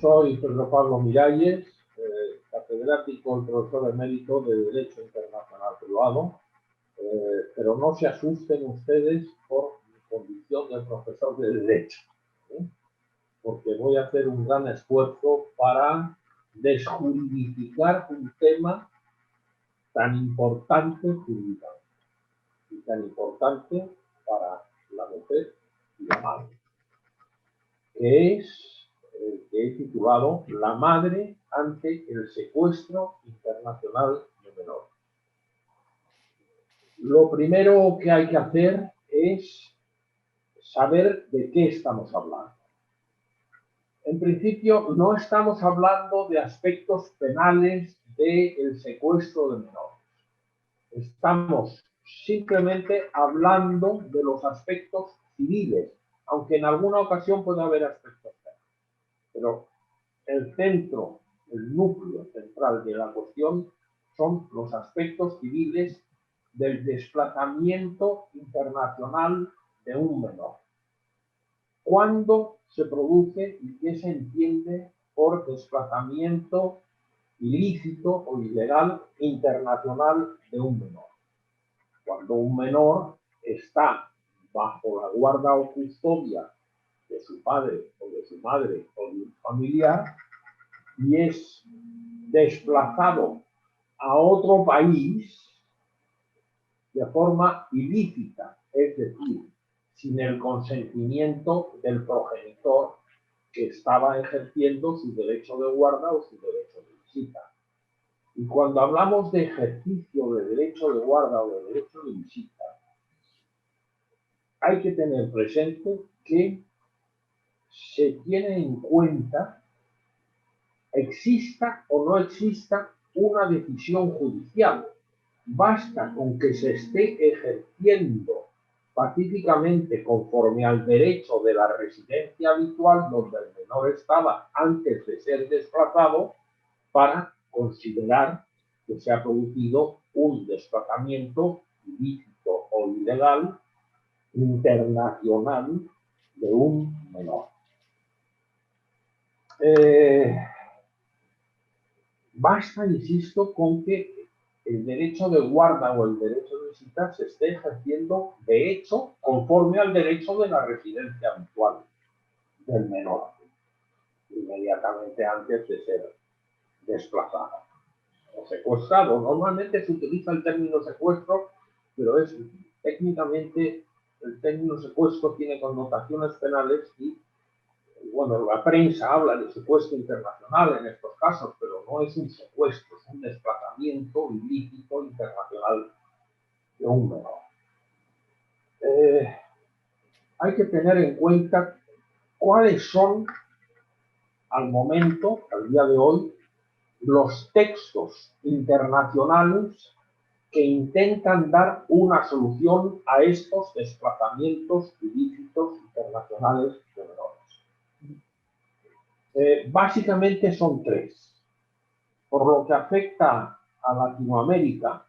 Soy Pedro Pablo Miralles, catedrático y profesor emérito de Derecho Internacional Privado, pero no se asusten ustedes por mi condición de profesor de Derecho, porque voy a hacer un gran esfuerzo para desjuridificar un tema tan importante jurídicamente y tan importante para la mujer y la madre, que es el que he titulado La madre ante el secuestro internacional de menores. Lo primero que hay que hacer es saber de qué estamos hablando. En principio, no estamos hablando de aspectos penales del secuestro de menores. Estamos simplemente hablando de los aspectos civiles, aunque en alguna ocasión puede haber aspectos penales. Pero el centro, el núcleo central de la cuestión son los aspectos civiles del desplazamiento internacional de un menor. ¿Cuándo se produce y qué se entiende por desplazamiento ilícito o ilegal internacional de un menor? Cuando un menor está bajo la guarda o custodia de su padre o de su madre o de un familiar y es desplazado a otro país de forma ilícita, es decir, sin el consentimiento del progenitor que estaba ejerciendo su derecho de guarda o su derecho de visita. Y cuando hablamos de ejercicio de derecho de guarda o de derecho de visita, hay que tener presente que se tiene en cuenta, exista o no exista una decisión judicial. Basta con que se esté ejerciendo pacíficamente conforme al derecho de la residencia habitual donde el menor estaba antes de ser desplazado para considerar que se ha producido un desplazamiento ilícito o ilegal internacional de un menor. Basta, insisto, con que el derecho de guarda o el derecho de visita se esté ejerciendo de hecho conforme al derecho de la residencia habitual del menor, inmediatamente antes de ser desplazado o secuestrado. Normalmente se utiliza el término secuestro, pero es técnicamente el término secuestro tiene connotaciones penales y bueno, la prensa habla de secuestro internacional en estos casos, pero no es un secuestro, es un desplazamiento ilícito internacional de un menor. Hay que tener en cuenta cuáles son, al momento, al día de hoy, los textos internacionales que intentan dar una solución a estos desplazamientos ilícitos internacionales de menores. Básicamente son tres. Por lo que afecta a Latinoamérica,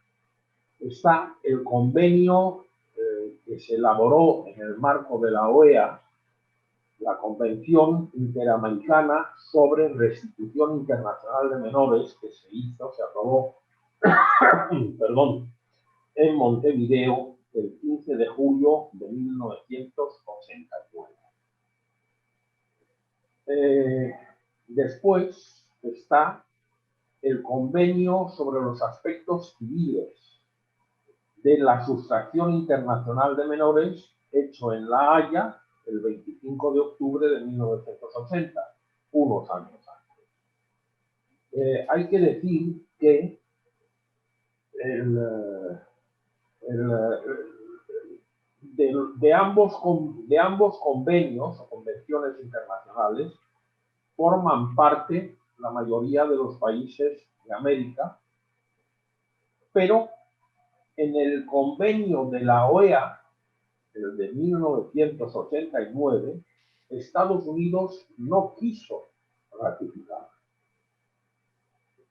está el convenio que se elaboró en el marco de la OEA, la Convención Interamericana sobre Restitución Internacional de Menores, que se aprobó, en Montevideo el 15 de julio de 1989. Después está el convenio sobre los aspectos civiles de la sustracción internacional de menores, hecho en La Haya el 25 de octubre de 1980, unos años antes. Hay que decir que de ambos convenios o convenciones internacionales forman parte la mayoría de los países de América, pero en el convenio de la OEA, el de 1989, Estados Unidos no quiso ratificar.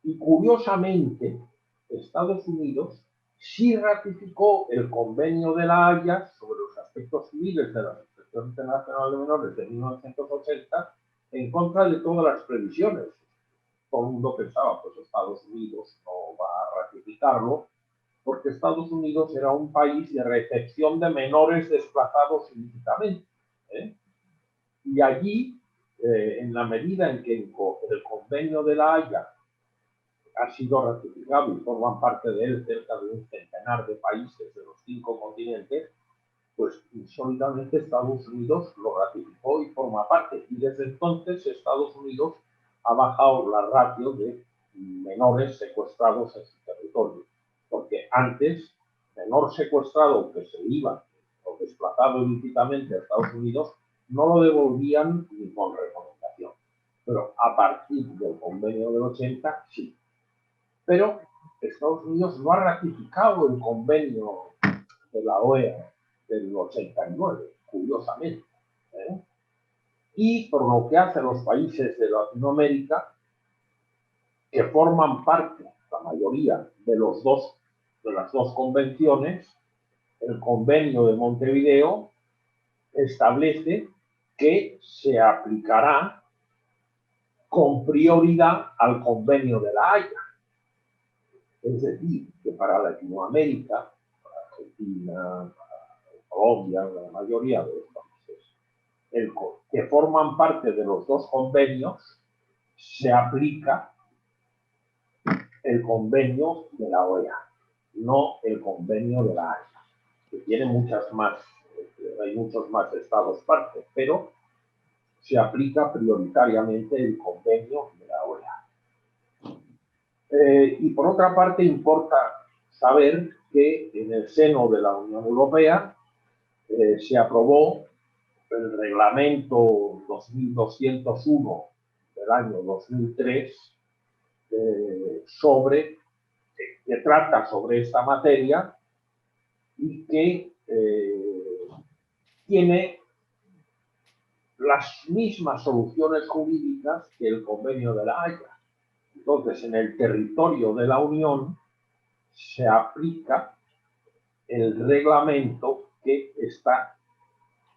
Y curiosamente, Estados Unidos sí ratificó el convenio de la Haya sobre los aspectos civiles de la Sustracción Internacional de Menores de 1980 en contra de todas las previsiones. Todo el mundo pensaba, pues Estados Unidos no va a ratificarlo, porque Estados Unidos era un país de recepción de menores desplazados ilícitamente, ¿eh? Y allí, en la medida en que el convenio de La Haya ha sido ratificado y forman parte de él cerca de un centenar de países de los 5 continentes, pues insólitamente Estados Unidos lo ratificó y forma parte. Y desde entonces Estados Unidos ha bajado la ratio de menores secuestrados en su territorio. Porque antes, menor secuestrado que se iba o desplazado ilícitamente a Estados Unidos, no lo devolvían ni con recomendación. Pero a partir del convenio del 80, sí. Pero Estados Unidos no ha ratificado el convenio de la OEA del 89, curiosamente. ¿Eh? Y por lo que hace a los países de Latinoamérica, que forman parte, la mayoría, de las dos convenciones, el convenio de Montevideo establece que se aplicará con prioridad al convenio de La Haya. Es decir, que para Latinoamérica, para Argentina, para Colombia, la mayoría de los países que forman parte de los dos convenios, se aplica el convenio de la OEA, no el convenio de la Haya, que tiene hay muchos más estados partes, pero se aplica prioritariamente el convenio de la OEA. Y por otra parte, importa saber que en el seno de la Unión Europea se aprobó el reglamento 2201 del año 2003 que trata sobre esta materia y que tiene las mismas soluciones jurídicas que el convenio de La Haya. Entonces, en el territorio de la Unión se aplica el reglamento que está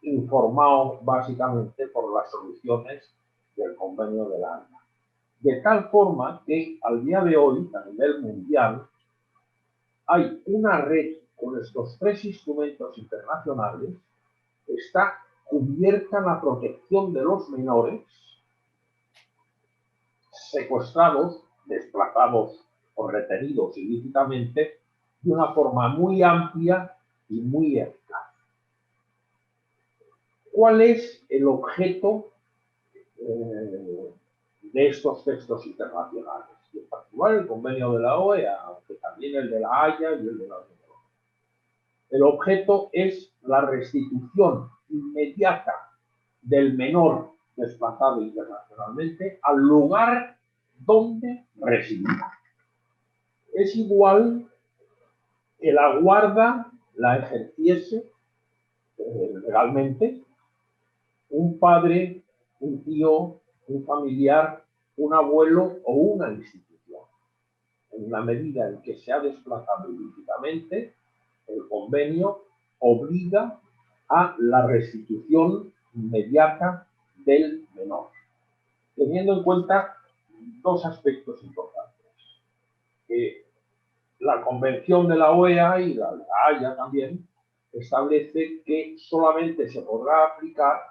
informado básicamente por las soluciones del convenio de La Haya. De tal forma que al día de hoy, a nivel mundial, hay una red con estos tres instrumentos internacionales, está cubierta la protección de los menores secuestrados, desplazados o retenidos ilícitamente de una forma muy amplia y muy eficaz. ¿Cuál es el objeto de estos textos internacionales? Y en particular el convenio de la OEA, aunque también el de la Haya y el de la Unión Europea. El objeto es la restitución inmediata del menor desplazado internacionalmente al lugar donde residía. Es igual que la guarda la ejerciese legalmente un padre, un tío, un familiar, un abuelo o una institución. En la medida en que se ha desplazado ilícitamente, el convenio obliga a la restitución inmediata del menor, teniendo en cuenta dos aspectos importantes. Que la Convención de la OEA y la Haya también establece que solamente se podrá aplicar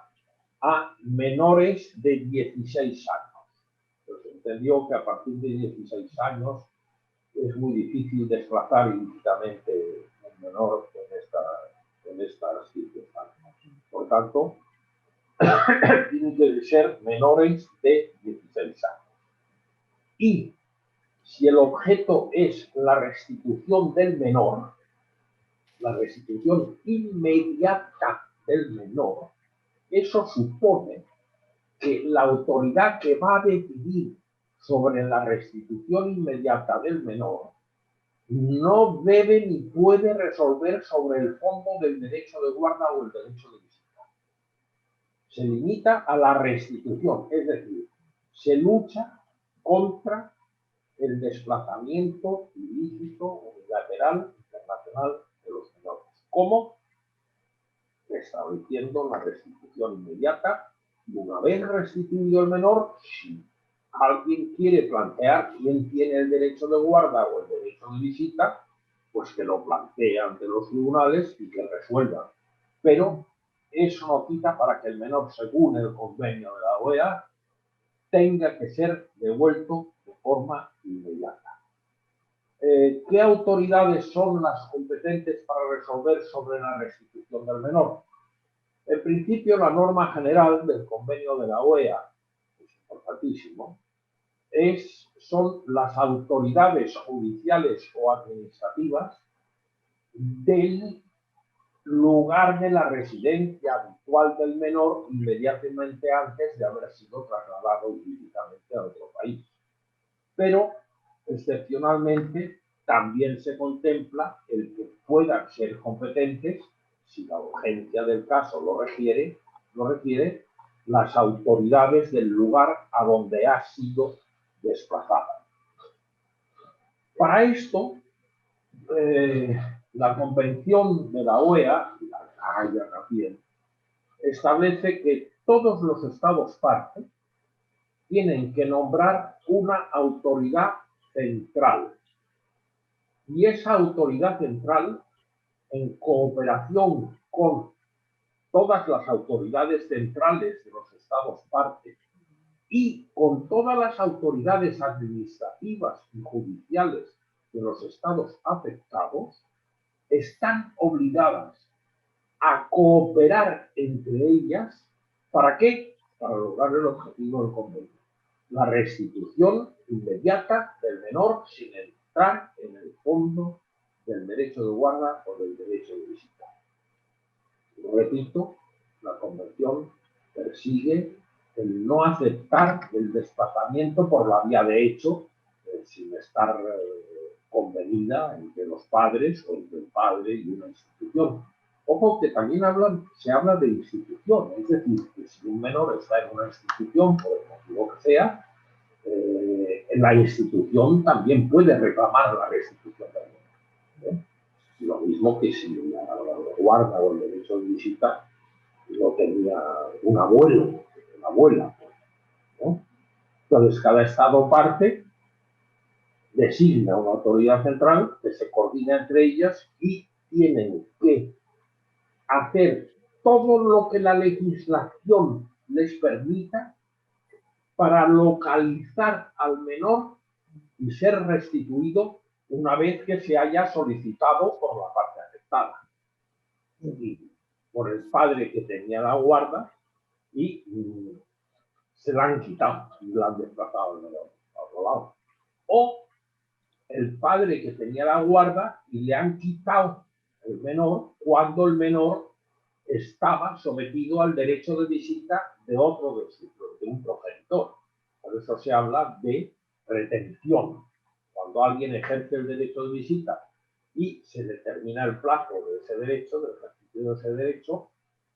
a menores de 16 años. Pues entendió que a partir de 16 años es muy difícil desplazar ilícitamente un menor en estas circunstancias. Por tanto, tienen que ser menores de 16 años. Y si el objeto es la restitución del menor, la restitución inmediata del menor, eso supone que la autoridad que va a decidir sobre la restitución inmediata del menor no debe ni puede resolver sobre el fondo del derecho de guarda o el derecho de visita. Se limita a la restitución, es decir, se lucha contra el desplazamiento ilícito unilateral internacional de los menores. ¿Cómo? Estableciendo la restitución inmediata Y una vez restituido el menor, si alguien quiere plantear quién tiene el derecho de guarda o el derecho de visita, pues que lo plantee ante los tribunales y que resuelvan. Pero eso no quita para que el menor, según el convenio de la OEA, tenga que ser devuelto de forma inmediata. ¿Qué autoridades son las competentes para resolver sobre la restitución del menor? En principio, la norma general del convenio de la OEA, es importantísimo, son las autoridades judiciales o administrativas del lugar de la residencia habitual del menor inmediatamente antes de haber sido trasladado ilícitamente a otro país. Pero, excepcionalmente, también se contempla el que puedan ser competentes, si la urgencia del caso lo requiere, las autoridades del lugar a donde ha sido desplazada. Para esto, la Convención de la OEA, y la Haya también, establece que todos los Estados parte tienen que nombrar una autoridad central. Y esa autoridad central, en cooperación con todas las autoridades centrales de los Estados parte y con todas las autoridades administrativas y judiciales de los estados afectados, están obligadas a cooperar entre ellas. ¿Para qué? Para lograr el objetivo del convenio: la restitución inmediata del menor sin entrar en el fondo del derecho de guarda o del derecho de visita. Repito, la convención persigue el no aceptar el desplazamiento por la vía de hecho, sin estar convenida entre los padres o entre el padre y una institución. Ojo que también se habla de institución, es decir, que si un menor está en una institución, por el motivo que sea, la institución también puede reclamar la restitución del menor. Lo mismo que si la guarda o el derecho de visita lo tenía un abuelo, una abuela, ¿no? Entonces, cada estado parte designa una autoridad central que se coordina entre ellas y tienen que hacer todo lo que la legislación les permita para localizar al menor y ser restituido una vez que se haya solicitado por la parte afectada. Es decir, por el padre que tenía la guarda y se la han quitado y la han desplazado al menor a otro lado. O el padre que tenía la guarda y le han quitado el menor cuando el menor estaba sometido al derecho de visita de otro de un progenitor. Por eso se habla de retención. Cuando alguien ejerce el derecho de visita y se determina el plazo de ese derecho, del ejercicio de ese derecho,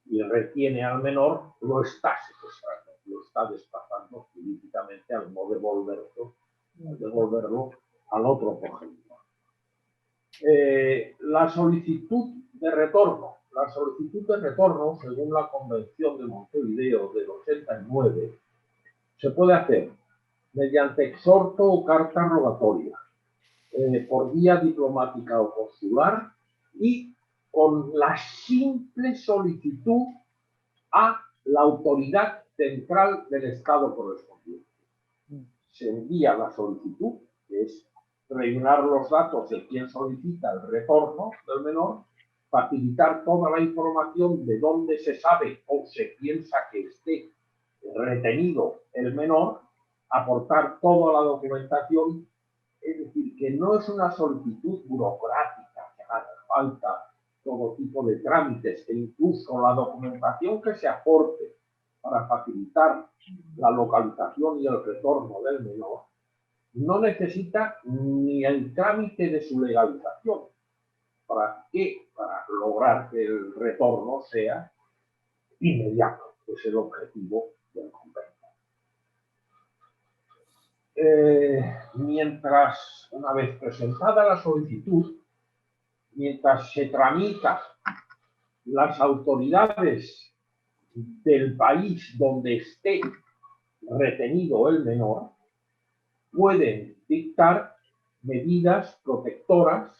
y retiene al menor, lo está secuestrando, lo está desplazando ilícitamente al no devolverlo al otro progenitor. La solicitud de retorno. La solicitud de retorno, según la Convención de Montevideo del 89, se puede hacer mediante exhorto o carta rogatoria, por vía diplomática o consular y con la simple solicitud a la autoridad central del Estado correspondiente. Se envía la solicitud, que es rellenar los datos de quien solicita el retorno del menor, facilitar toda la información de dónde se sabe o se piensa que esté retenido el menor, aportar toda la documentación. Es decir, que no es una solicitud burocrática, que haga falta todo tipo de trámites, e incluso la documentación que se aporte para facilitar la localización y el retorno del menor no necesita ni el trámite de su legalización. ¿Para qué? Para lograr que el retorno sea inmediato, que es el objetivo del convenio. Mientras, una vez presentada la solicitud, mientras se tramita, las autoridades del país donde esté retenido el menor, pueden dictar medidas protectoras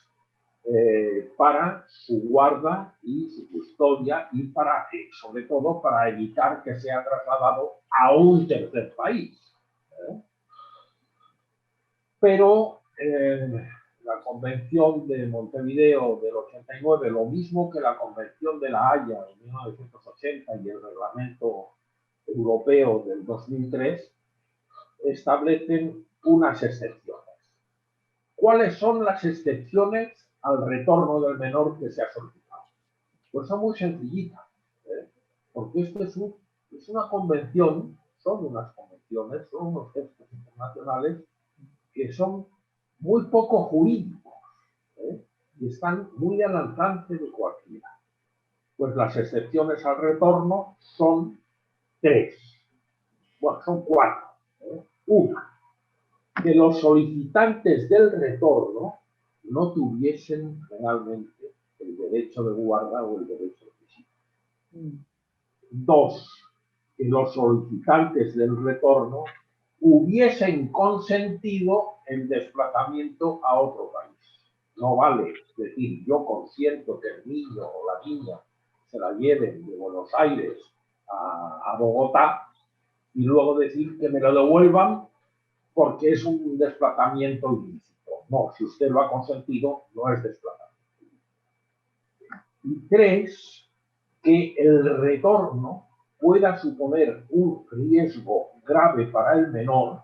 para su guarda y su custodia y para, sobre todo, para evitar que sea trasladado a un tercer país. Pero la Convención de Montevideo del 89, lo mismo que la Convención de La Haya de 1980 y el Reglamento Europeo del 2003, establecen unas excepciones. ¿Cuáles son las excepciones al retorno del menor que se ha solicitado? Pues son muy sencillitas, porque esto es una convención, son unas convenciones, son unos textos internacionales que son muy poco jurídicos y están muy al alcance de cualquiera. Pues las excepciones al retorno son 3. Bueno, son 4. Una, que los solicitantes del retorno no tuviesen realmente el derecho de guarda o el derecho de visita. 2, que los solicitantes del retorno hubiesen consentido el desplazamiento a otro país. No vale decir, yo consiento que el niño o la niña se la lleven de Buenos Aires a Bogotá y luego decir que me lo devuelvan porque es un desplazamiento ilícito. No, si usted lo ha consentido, no es desplazamiento. Y 3, que el retorno pueda suponer un riesgo grave para el menor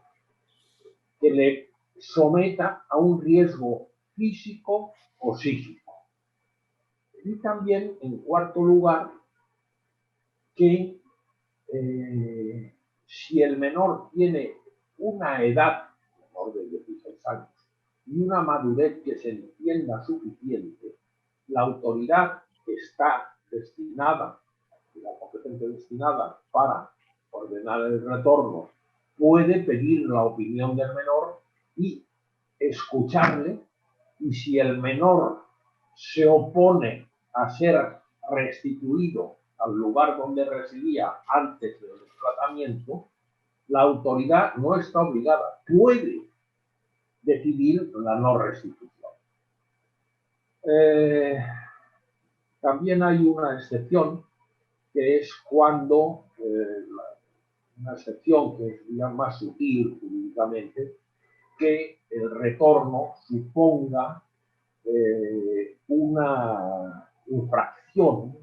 que le someta a un riesgo físico o psíquico. Y también, en cuarto lugar, que si el menor tiene una edad menor de 16 años y una madurez que se entienda suficiente, la autoridad que está destinada, la competente destinada para ordenar el retorno, puede pedir la opinión del menor y escucharle, y si el menor se opone a ser restituido al lugar donde residía antes del desplazamiento, la autoridad no está obligada, puede decidir la no restitución. También hay una excepción, que es cuando, una excepción que es ya más sutil jurídicamente, que el retorno suponga una infracción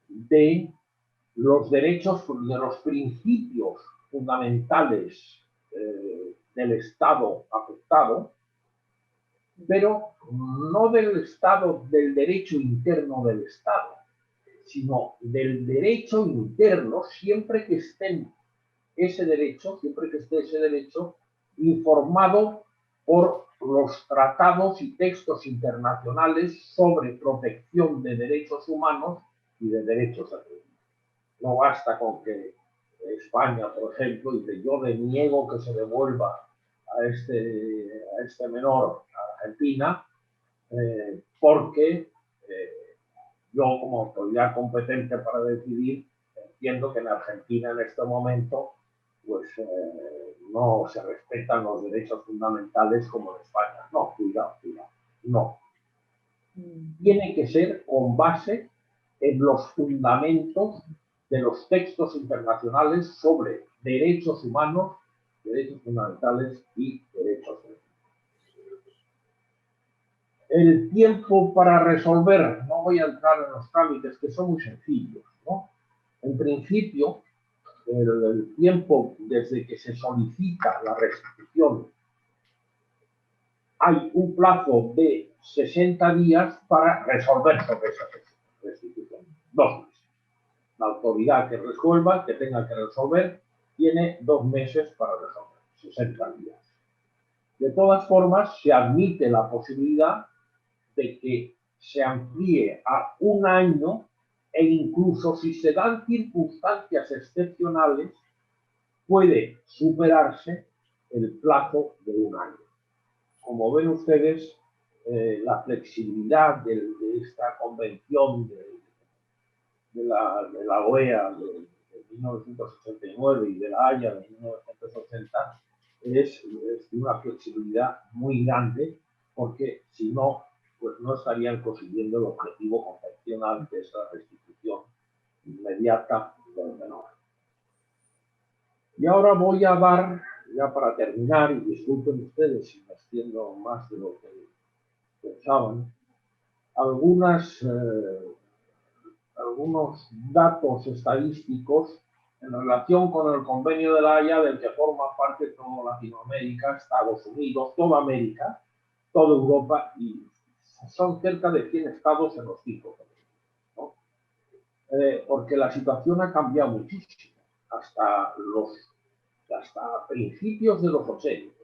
de los derechos, de los principios fundamentales del Estado afectado, pero no del Estado, del derecho interno del Estado, sino del derecho interno, siempre que esté ese derecho informado por los tratados y textos internacionales sobre protección de derechos humanos y de derechos civiles. No basta con que España, por ejemplo, dice yo deniego que se devuelva a este menor a Argentina porque yo como autoridad competente para decidir entiendo que en Argentina en este momento pues no se respetan los derechos fundamentales como en España. No, cuidado, no. Tiene que ser con base en los fundamentos de los textos internacionales sobre derechos humanos, derechos fundamentales y derechos civiles. El tiempo para resolver, no voy a entrar en los trámites que son muy sencillos, ¿no? En principio, el tiempo desde que se solicita la restitución, hay un plazo de 60 días para resolver sobre esa restitución. 2 meses. La autoridad que resuelva, que tenga que resolver, tiene 2 meses para resolver, 60 días. De todas formas, se admite la posibilidad de que se amplíe a 1 año e incluso si se dan circunstancias excepcionales, puede superarse el plazo de 1 año. Como ven ustedes, la flexibilidad de esta convención de la OEA 1989 y de la Haya de 1980 es de una flexibilidad muy grande, porque si no, pues no estarían consiguiendo el objetivo convencional de esa restitución inmediata del menor. Y ahora voy a dar, ya para terminar, y disculpen ustedes si me extiendo más de lo que pensaban, algunos datos estadísticos en relación con el Convenio de la Haya, del que forma parte toda Latinoamérica, Estados Unidos, toda América, toda Europa, y son cerca de 100 estados en los 5 continentes, ¿no? Porque la situación ha cambiado muchísimo, hasta principios de los 80.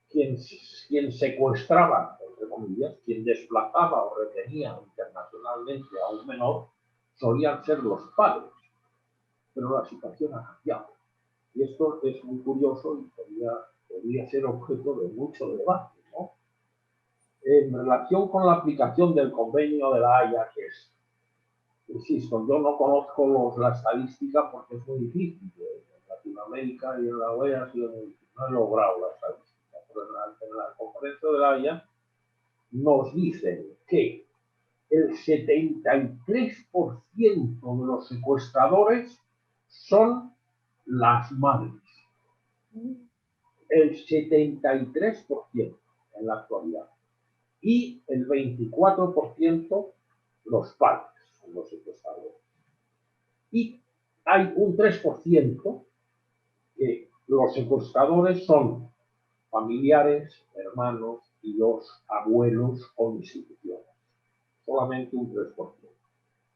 Quien secuestraba, entre comillas, quien desplazaba o retenía internacionalmente a un menor, solían ser los padres. Pero la situación ha cambiado. Y esto es muy curioso y podría ser objeto de mucho debate, ¿no? En relación con la aplicación del Convenio de la Haya, que es, insisto, yo no conozco la estadística porque es muy difícil. En Latinoamérica y en la OEA ha sido muy difícil. No he logrado la estadística, pero en la Conferencia de la Haya nos dicen que el 73% de los secuestradores son las madres. El 73% en la actualidad. Y el 24% los padres, los secuestradores. Y hay un 3% que los secuestradores son familiares, hermanos, tíos, abuelos o instituciones. Solamente un 3%.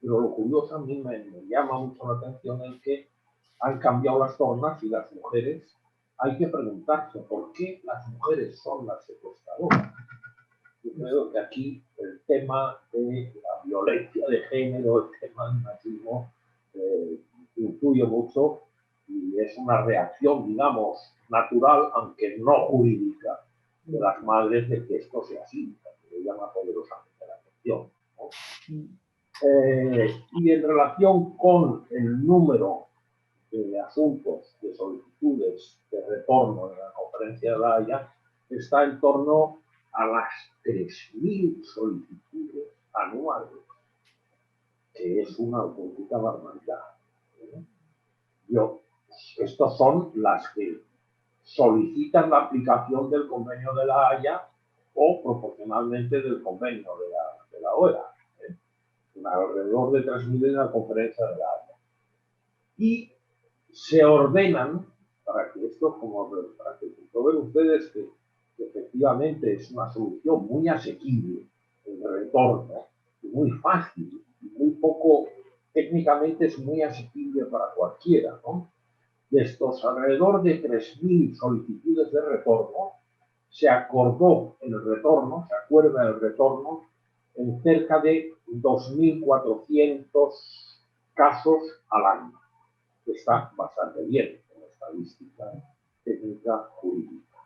Pero lo curioso a mí me llama mucho la atención es que han cambiado las tornas y las mujeres, hay que preguntarse por qué las mujeres son las secuestradoras. Yo creo que aquí el tema de la violencia de género, el tema del machismo, influye mucho y es una reacción, digamos, natural, aunque no jurídica, de las madres de que esto sea así, que le llama poderosamente la atención, ¿no? Y en relación con el número de asuntos, de solicitudes de retorno en la Conferencia de la Haya, está en torno a las 3.000 solicitudes anuales, que es una auténtica barbaridad. Estos son las que solicitan la aplicación del Convenio de la Haya o proporcionalmente del Convenio de la OEA. Alrededor de 3.000 en la Conferencia de la Haya. Y se ordenan, para que vean ustedes que efectivamente es una solución muy asequible, el retorno, muy fácil, muy poco, técnicamente es muy asequible para cualquiera, ¿no? De estos alrededor de 3.000 solicitudes de retorno, se acordó el retorno, se acuerda el retorno en cerca de 2.400 casos al año. Está bastante bien en la estadística técnica jurídica.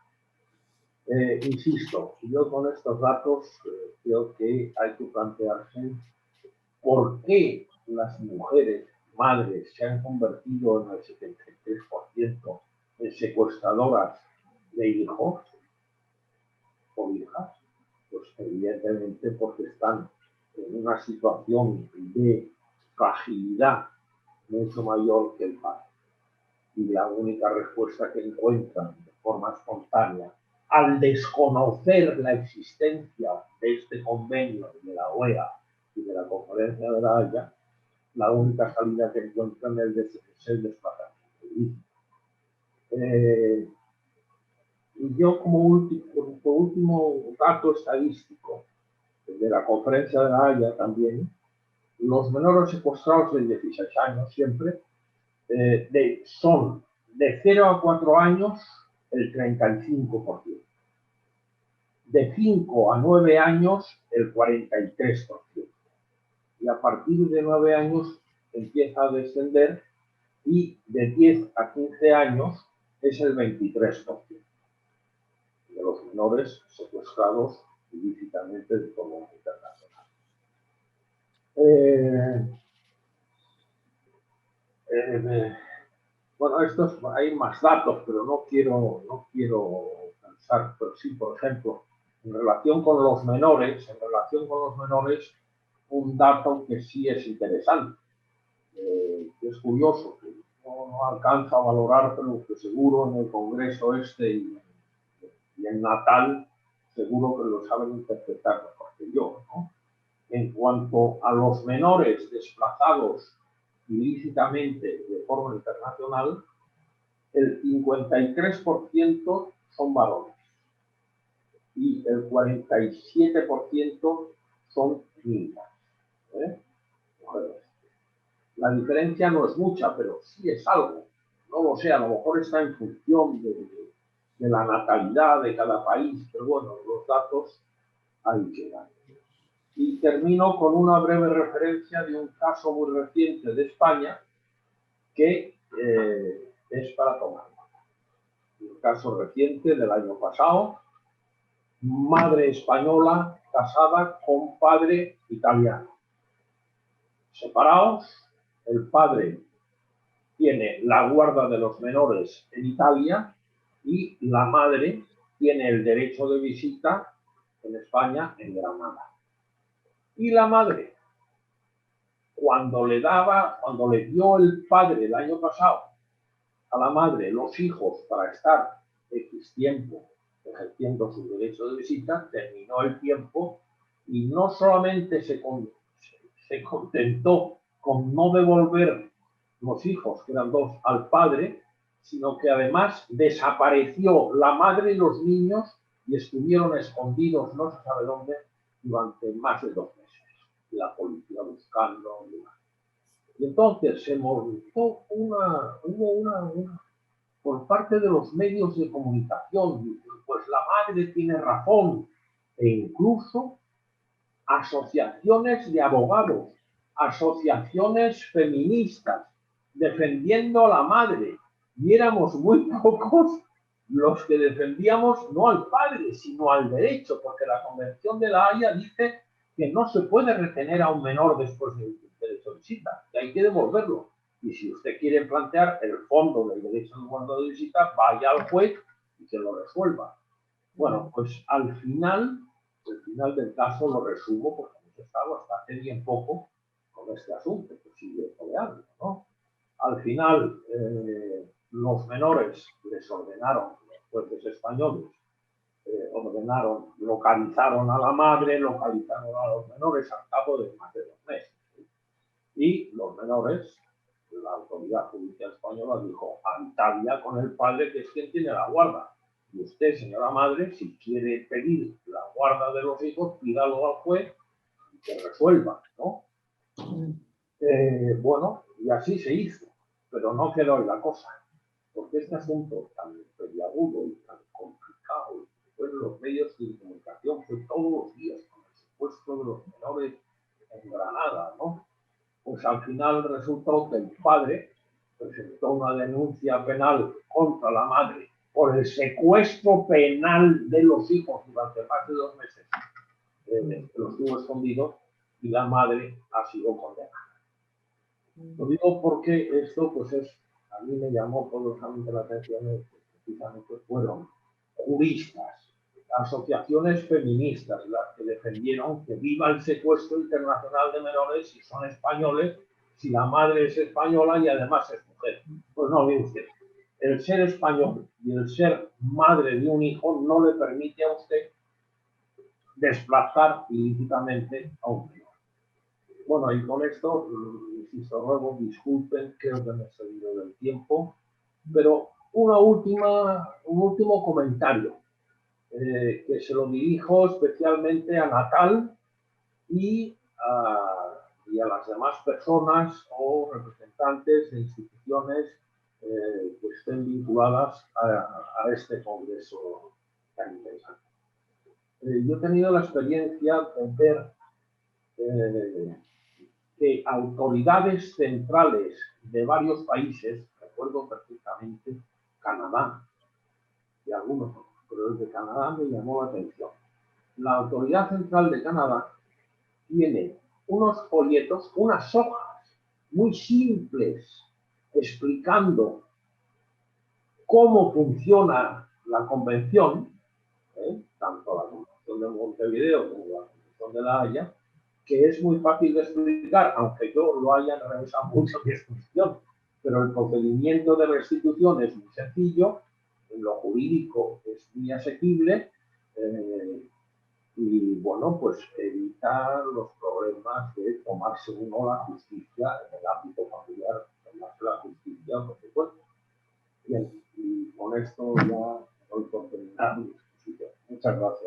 Insisto, yo con estos datos creo que hay que plantearse por qué las mujeres madres se han convertido en el 73% en secuestradoras de hijos o hijas. Pues evidentemente porque están en una situación de fragilidad mucho mayor que el padre. Y la única respuesta que encuentran de forma espontánea, al desconocer la existencia de este convenio de la OEA y de la Conferencia de la Haya, la única salida que encuentran es el desplazamiento. Y yo como último dato estadístico de la Conferencia de la Haya también, los menores secuestrados de 16 años siempre son de 0 a 4 años el 35%, de 5 a 9 años el 43%, y a partir de 9 años empieza a descender y de 10 a 15 años es el 23% de los menores secuestrados ilícitamente de forma internacional. Bueno, hay más datos, pero no quiero pensar, pero sí, por ejemplo, en relación con los menores, un dato que sí es interesante, que es curioso, que no alcanza a valorar, pero que seguro en el Congreso y en Natal, seguro que lo saben interpretar mejor que yo, ¿no? En cuanto a los menores desplazados ilícitamente de forma internacional, el 53% son varones y el 47% son niñas. ¿Eh? La diferencia no es mucha, pero sí es algo. No lo sé, a lo mejor está en función de la natalidad de cada país, pero bueno, los datos ahí quedan. Y termino con una breve referencia de un caso muy reciente de España que es para tomar. Un caso reciente del año pasado, madre española casada con padre italiano. Separados, el padre tiene la guarda de los menores en Italia y la madre tiene el derecho de visita en España, en Granada. Y la madre, cuando le dio el padre el año pasado a la madre los hijos para estar X tiempo ejerciendo su derecho de visita, terminó el tiempo y no solamente se contentó con no devolver los hijos, que eran dos, al padre, sino que además desapareció la madre y los niños y estuvieron escondidos no se sabe dónde durante más de 2 meses. Y la policía buscando. Y entonces se montó por parte de los medios de comunicación, pues la madre tiene razón, e incluso asociaciones de abogados, asociaciones feministas, defendiendo a la madre. Y éramos muy pocos los que defendíamos no al padre, sino al derecho, porque la Convención de la Haya dice que no se puede retener a un menor después del derecho de visita, que hay que devolverlo. Y si usted quiere plantear el fondo del derecho de guarda de visita, vaya al juez y que lo resuelva. Bueno, pues al final del caso lo resumo porque hemos estado hasta hace bien poco con este asunto, que sigue peleando, ¿no? Al final, los menores les ordenaron, los jueces españoles, localizaron a la madre, localizaron a los menores al cabo de más de 2 meses. Y los menores, la autoridad judicial española dijo a Italia con el padre, que es quien tiene la guarda. Y usted, señora madre, si quiere pedir la guarda de los hijos, pídalo al juez y que resuelva, ¿no? Bueno, y así se hizo, pero no quedó en la cosa, porque este asunto tan peliagudo y tan complicado, fue en los medios de comunicación, fue todos los días con el secuestro de los menores en Granada, ¿no? Pues al final resultó que el padre presentó una denuncia penal contra la madre por el secuestro penal de los hijos durante más de 2 meses, los tuvo escondidos, y la madre ha sido condenada. Lo digo porque esto, pues a mí me llamó poderosamente la atención, precisamente fueron juristas, asociaciones feministas las que defendieron que viva el secuestro internacional de menores si son españoles, si la madre es española y además es mujer. Pues no, mire usted, el ser español y el ser madre de un hijo no le permite a usted desplazar ilícitamente a un menor. Bueno, y con esto, insisto, ruego, disculpen, creo que me he salido del tiempo, pero un último comentario, que se lo dirijo especialmente a Natal y a las demás personas o representantes de instituciones que estén vinculadas a este congreso tan interesante. Yo he tenido la experiencia de ver que autoridades centrales de varios países, recuerdo perfectamente Canadá y algunos otros, pero el de Canadá me llamó la atención. La autoridad central de Canadá tiene unos folletos, unas hojas muy simples, explicando cómo funciona la convención, tanto la Convención de Montevideo como la Convención de La Haya, que es muy fácil de explicar, aunque yo lo haya revisado mucho mi exposición, pero el procedimiento de restitución es muy sencillo, en lo jurídico es muy asequible, y bueno, pues evita los problemas de tomarse uno la justicia en el ámbito familiar, tomarse la justicia, por supuesto. Bien, y con esto ya doy por terminada mi exposición. Muchas gracias.